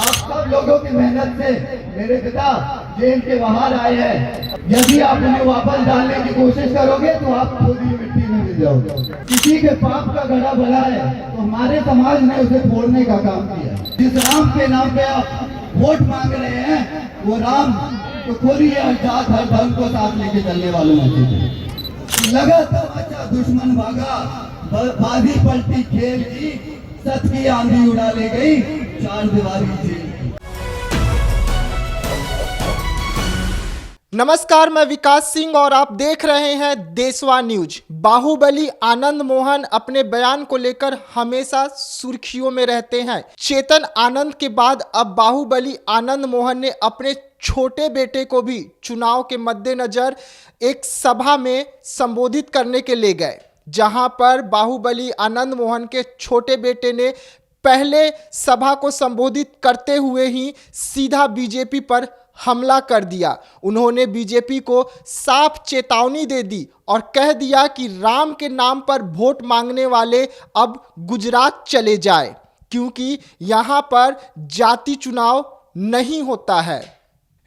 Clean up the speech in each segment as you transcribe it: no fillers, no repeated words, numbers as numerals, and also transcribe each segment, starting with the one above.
आप सब लोगों की मेहनत से मेरे पिता जेल के बाहर आए हैं। यदि आप उन्हें वापस डालने की कोशिश करोगे तो आप खुद ही मिट्टी में मिल जाओगे। किसी के पाप का घड़ा भरा है तो हमारे समाज ने उसे फोड़ने का काम किया। जिस राम के नाम पे आप वोट मांग रहे हैं वो राम तो खुद ही हर जात हर धर्म को साथ लेके चलने वालों में थे। लगा तमाचा दुश्मन भागा, बाजी पलटी खेल की, सच की आंधी उड़ा ले गई चार दीवारी जेल की। नमस्कार, मैं विकास सिंह और आप देख रहे हैं देशवा न्यूज। बाहुबली आनंद मोहन अपने बयान को लेकर हमेशा सुर्खियों में रहते हैं। चेतन आनंद के बाद अब बाहुबली आनंद मोहन ने अपने छोटे बेटे को भी चुनाव के मद्देनजर एक सभा में संबोधित करने के ले गए, जहां पर बाहुबली आनंद मोहन के छोटे बेटे ने पहले सभा को संबोधित करते हुए ही सीधा बीजेपी पर हमला कर दिया। उन्होंने बीजेपी को साफ चेतावनी दे दी और कह दिया कि राम के नाम पर वोट मांगने वाले अब गुजरात चले जाए, क्योंकि यहाँ पर जाति चुनाव नहीं होता है।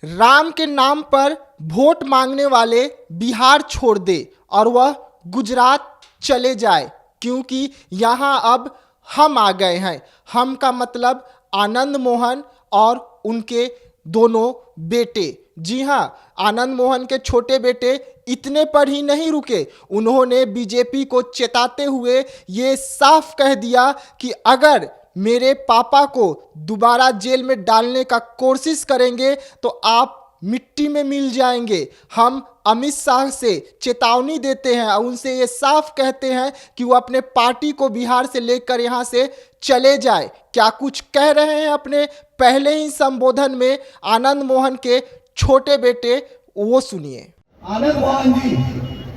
राम के नाम पर वोट मांगने वाले बिहार छोड़ दे और वह गुजरात चले जाए, क्योंकि यहाँ अब हम आ गए हैं। हम का मतलब आनंद मोहन और उनके दोनों बेटे। जी हाँ, आनंद मोहन के छोटे बेटे इतने पर ही नहीं रुके, उन्होंने बीजेपी को चेताते हुए ये साफ कह दिया कि अगर मेरे पापा को दोबारा जेल में डालने का कोशिश करेंगे तो आप मिट्टी में मिल जाएंगे। हम अमित शाह से चेतावनी देते हैं और उनसे ये साफ कहते हैं कि वो अपने पार्टी को बिहार से लेकर यहाँ से चले जाए। क्या कुछ कह रहे हैं अपने पहले ही संबोधन में आनंद मोहन के छोटे बेटे, वो सुनिए। आनंद मोहन जी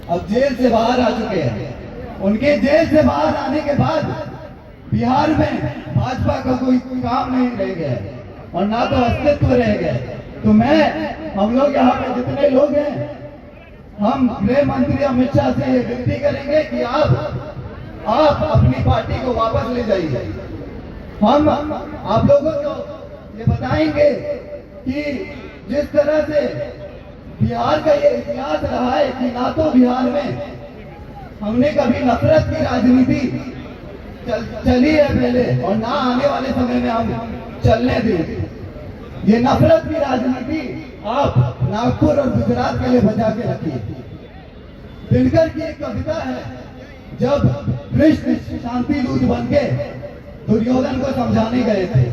अब जेल से बाहर आ चुके हैं। उनके जेल से बाहर आने के बाद बिहार में भाजपा का कोई काम नहीं रह गया और ना तो अस्तित्व रह गया। तो हम लोग यहाँ पे जितने लोग हैं, हम गृह मंत्री अमित शाह से ये विनती करेंगे कि आप अपनी पार्टी को वापस ले जाइए। हम आप लोगों को ये बताएंगे कि जिस तरह से बिहार का ये इतिहास रहा है कि ना तो बिहार में हमने कभी नफरत की राजनीति चली है पहले और ना आने वाले समय में हम चलने दें। ये नफरत की राजनीति आप नागपुर और गुजरात के लिए बचा के रखिए। दिनकर की एक कविता है, जब कृष्ण शांति दूत बन के दुर्योधन को समझाने गए थे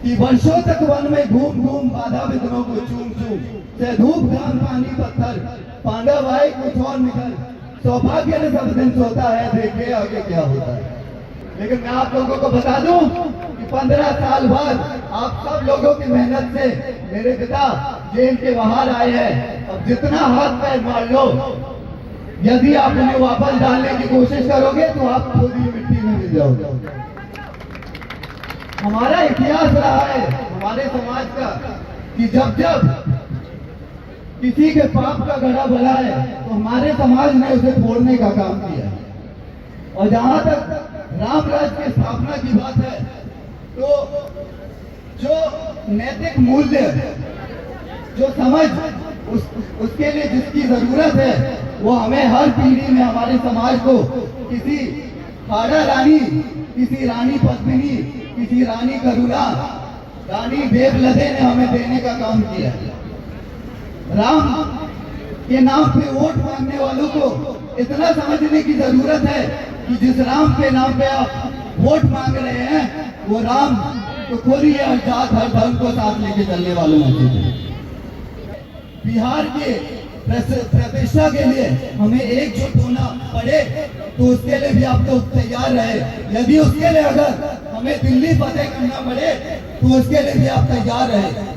कि वर्षों तक वन में घूम घूम बाधा विघ्नों को चूम चूम से धूप घाम पानी पत्थर पांडव आए कुछ और निकल सौभाग्य ने सब दिन सोता है देखे आगे क्या होता है। लेकिन मैं आप लोगों को बता दूं कि 15 साल बाद आप सब लोगों की मेहनत से मेरे पिता जेल के बाहर आए हैं। अब जितना हाथ पैर मार लो, यदि आप उन्हें वापस डालने की कोशिश करोगे तो आप खुद ही मिट्टी में मिल जाओगे। हमारा इतिहास रहा है हमारे समाज का कि जब किसी के पाप का घड़ा भरा है तो हमारे समाज ने उसे फोड़ने का काम किया। और जहां तक राम राज्य की स्थापना की बात है, तो जो नैतिक मूल्य, जो समझ उसके लिए जिसकी जरूरत है, वो हमें हर पीढ़ी में हमारे समाज को किसी खाड़ा रानी, किसी रानी पद्मिनी, किसी रानी करुणा, रानी देवलदे ने हमें देने का काम किया। राम के नाम पे वोट मांगने वालों को इतना समझने की जरूरत है कि जिस राम के नाम पे आप वोट मांग रहे हैं वो राम तो खुद ही हर जात हर धर्म को साथ लेके चलने वालों में थे। बिहार के प्रतिष्ठा के लिए हमें एकजुट होना पड़े तो उसके लिए भी आप लोग तैयार रहे। यदि उसके लिए अगर हमें दिल्ली फतेह करना पड़े तो उसके लिए भी आप तैयार रहे।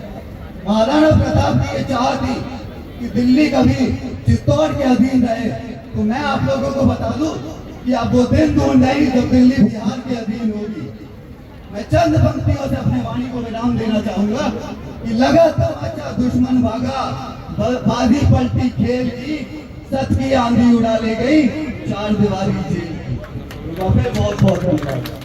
महाराणा प्रताप की ये चाह थी कि दिल्ली कभी चित्तौड़ के अधीन रहे, तो मैं आप लोगों को बता दूं कि अब वो दिन दूर नहीं जब दिल्ली बिहार के अधीन होगी। मैं चंद पंक्तियों से अपने वाणी को विराम देना चाहूंगा कि लगा तमाचा दुश्मन भागा, बाजी पलटी खेल की, सच की आंधी उड़ा ले गई चार दीवारी जेल की। बहुत बहुत धन्यवाद।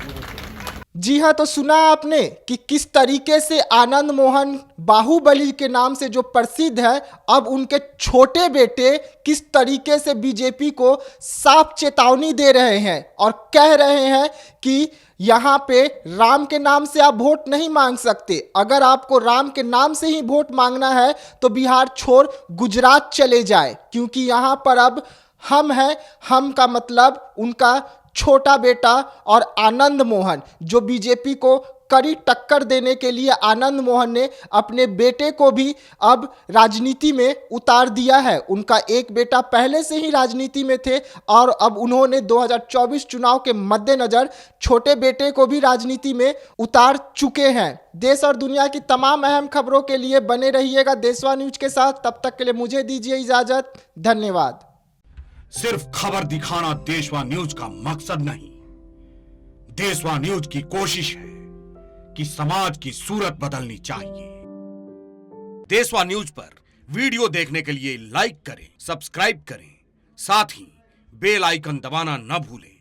जी हाँ, तो सुना आपने कि किस तरीके से आनंद मोहन बाहुबली के नाम से जो प्रसिद्ध है, अब उनके छोटे बेटे किस तरीके से बीजेपी को साफ चेतावनी दे रहे हैं और कह रहे हैं कि यहाँ पे राम के नाम से आप वोट नहीं मांग सकते। अगर आपको राम के नाम से ही वोट मांगना है तो बिहार छोड़ गुजरात चले जाए, क्योंकि यहाँ पर अब हम हैं। हम का मतलब उनका छोटा बेटा और आनंद मोहन, जो बीजेपी को कड़ी टक्कर देने के लिए आनंद मोहन ने अपने बेटे को भी अब राजनीति में उतार दिया है। उनका एक बेटा पहले से ही राजनीति में थे और अब उन्होंने 2024 चुनाव के मद्देनजर छोटे बेटे को भी राजनीति में उतार चुके हैं। देश और दुनिया की तमाम अहम खबरों के लिए बने रहिएगा देशवा न्यूज के साथ। तब तक के लिए मुझे दीजिए इजाजत। धन्यवाद। सिर्फ खबर दिखाना देशवा न्यूज का मकसद नहीं। देशवा न्यूज की कोशिश है कि समाज की सूरत बदलनी चाहिए। देशवा न्यूज पर वीडियो देखने के लिए लाइक करें, सब्सक्राइब करें, साथ ही बेल आइकन दबाना न भूलें।